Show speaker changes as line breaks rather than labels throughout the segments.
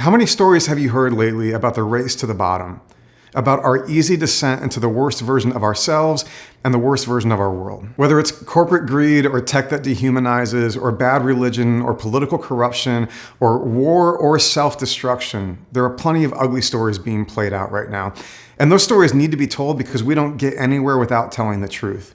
How many stories have you heard lately about the race to the bottom? About our easy descent into the worst version of ourselves and the worst version of our world. Whether it's corporate greed or tech that dehumanizes or bad religion or political corruption or war or self-destruction, there are plenty of ugly stories being played out right now. And those stories need to be told because we don't get anywhere without telling the truth.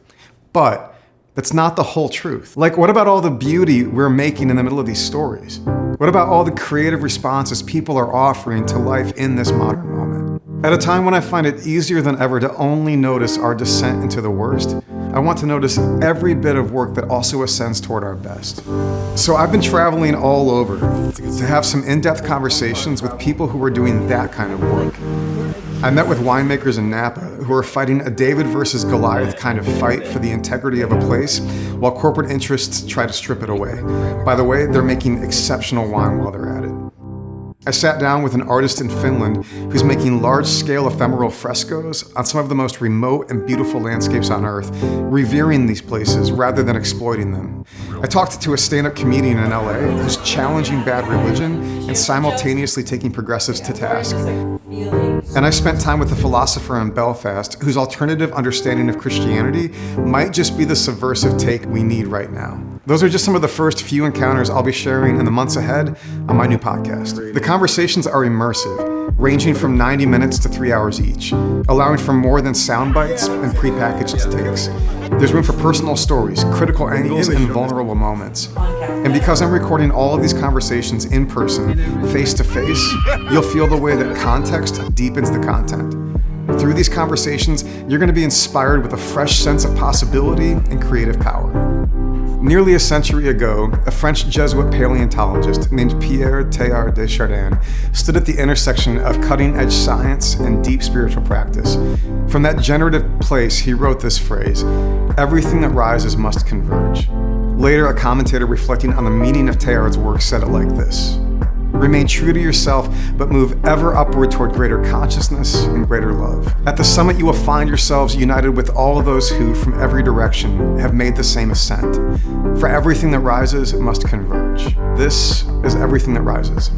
But that's not the whole truth. Like, what about all the beauty we're making in the middle of these stories? What about all the creative responses people are offering to life in this modern moment? At a time when I find it easier than ever to only notice our descent into the worst, I want to notice every bit of work that also ascends toward our best. So I've been traveling all over to have some in-depth conversations with people who are doing that kind of work. I met with winemakers in Napa who are fighting a David versus Goliath kind of fight for the integrity of a place while corporate interests try to strip it away. By the way, they're making exceptional wine while they're at it. I sat down with an artist in Finland who's making large-scale ephemeral frescoes on some of the most remote and beautiful landscapes on Earth, revering these places rather than exploiting them. I talked to a stand-up comedian in LA who's challenging bad religion and simultaneously taking progressives to task. And I spent time with a philosopher in Belfast whose alternative understanding of Christianity might just be the subversive take we need right now. Those are just some of the first few encounters I'll be sharing in the months ahead on my new podcast. The conversations are immersive, ranging from 90 minutes to 3 hours each, allowing for more than sound bites and prepackaged takes. There's room for personal stories, critical angles, and vulnerable moments. And because I'm recording all of these conversations in person, face to face, you'll feel the way that context deepens the content. Through these conversations, you're going to be inspired with a fresh sense of possibility and creative power. Nearly a century ago, a French Jesuit paleontologist named Pierre Teilhard de Chardin stood at the intersection of cutting-edge science and deep spiritual practice. From that generative place, he wrote this phrase, "Everything that rises must converge." Later, a commentator reflecting on the meaning of Teilhard's work said it like this: "Remain true to yourself, but move ever upward toward greater consciousness and greater love. At the summit, you will find yourselves united with all of those who, from every direction, have made the same ascent. For everything that rises must converge." This is Everything That Rises.